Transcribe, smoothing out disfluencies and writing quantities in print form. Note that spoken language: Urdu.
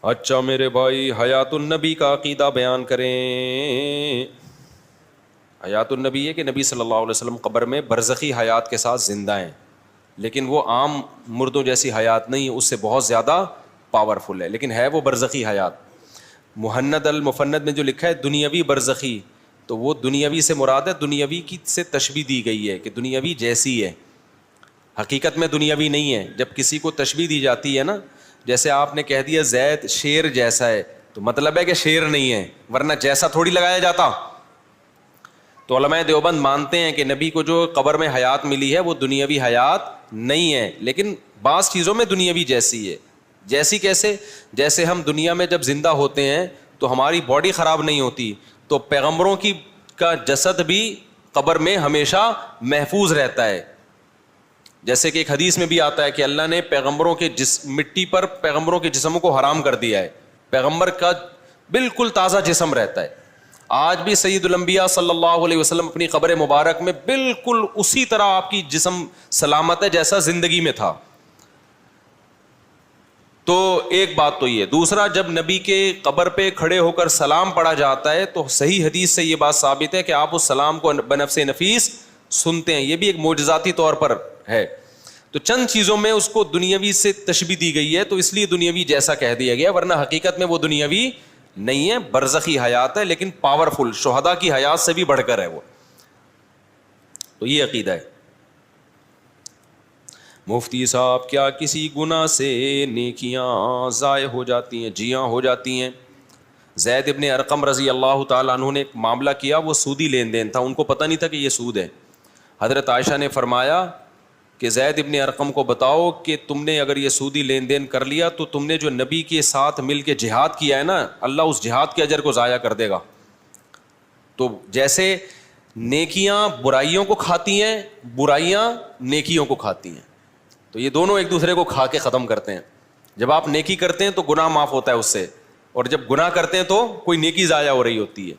اچھا میرے بھائی، حیات النبی کا عقیدہ بیان کریں۔ حیات النبی ہے کہ نبی صلی اللہ علیہ وسلم قبر میں برزخی حیات کے ساتھ زندہ ہیں، لیکن وہ عام مردوں جیسی حیات نہیں ہے، اس سے بہت زیادہ پاورفل ہے، لیکن ہے وہ برزخی حیات۔ محند المفند میں جو لکھا ہے دنیاوی برزخی، تو وہ دنیاوی سے مراد ہے، دنیاوی کی سے تشبیہ دی گئی ہے کہ دنیاوی جیسی ہے، حقیقت میں دنیاوی نہیں ہے۔ جب کسی کو تشبیہ دی جاتی ہے نا، جیسے آپ نے کہہ دیا زید شیر جیسا ہے، تو مطلب ہے کہ شیر نہیں ہے، ورنہ جیسا تھوڑی لگایا جاتا۔ تو علماء دیوبند مانتے ہیں کہ نبی کو جو قبر میں حیات ملی ہے وہ دنیاوی حیات نہیں ہے، لیکن بعض چیزوں میں دنیاوی جیسی ہے۔ جیسی کیسے؟ جیسے ہم دنیا میں جب زندہ ہوتے ہیں تو ہماری باڈی خراب نہیں ہوتی، تو پیغمبروں کا جسد بھی قبر میں ہمیشہ محفوظ رہتا ہے۔ جیسے کہ ایک حدیث میں بھی آتا ہے کہ اللہ نے پیغمبروں کے مٹی پر پیغمبروں کے جسموں کو حرام کر دیا ہے، پیغمبر کا بالکل تازہ جسم رہتا ہے۔ آج بھی سید الانبیاء صلی اللہ علیہ وسلم اپنی قبر مبارک میں بالکل اسی طرح آپ کی جسم سلامت ہے جیسا زندگی میں تھا۔ تو ایک بات تو یہ، دوسرا جب نبی کے قبر پہ کھڑے ہو کر سلام پڑھا جاتا ہے تو صحیح حدیث سے یہ بات ثابت ہے کہ آپ اس سلام کو بنفس نفیس سنتے ہیں، یہ بھی ایک معجزاتی طور پر ہے۔ تو چند چیزوں میں اس کو دنیاوی سے تشبیہ دی گئی ہے، تو اس لیے دنیاوی جیسا کہہ دیا گیا، ورنہ حقیقت میں وہ دنیاوی نہیں ہے، برزخی حیات ہے، لیکن پاورفل، شہداء کی حیات سے بھی بڑھ کر ہے وہ۔ تو یہ عقیدہ ہے۔ مفتی صاحب کیا کسی گناہ سے نیکیاں ضائع ہو جاتی ہیں؟ جی ہاں، ہو جاتی ہیں۔ زید ابن ارقم رضی اللہ تعالیٰ عنہ نے ایک معاملہ کیا، وہ سودی لین دین تھا، ان کو پتہ نہیں تھا کہ یہ سود ہے۔ حضرت عائشہ نے فرمایا کہ زید ابن ارقم کو بتاؤ کہ تم نے اگر یہ سودی لین دین کر لیا تو تم نے جو نبی کے ساتھ مل کے جہاد کیا ہے نا، اللہ اس جہاد کے اجر کو ضائع کر دے گا۔ تو جیسے نیکیاں برائیوں کو کھاتی ہیں، برائیاں نیکیوں کو کھاتی ہیں، تو یہ دونوں ایک دوسرے کو کھا کے ختم کرتے ہیں۔ جب آپ نیکی کرتے ہیں تو گناہ معاف ہوتا ہے اس سے، اور جب گناہ کرتے ہیں تو کوئی نیکی ضائع ہو رہی ہوتی ہے۔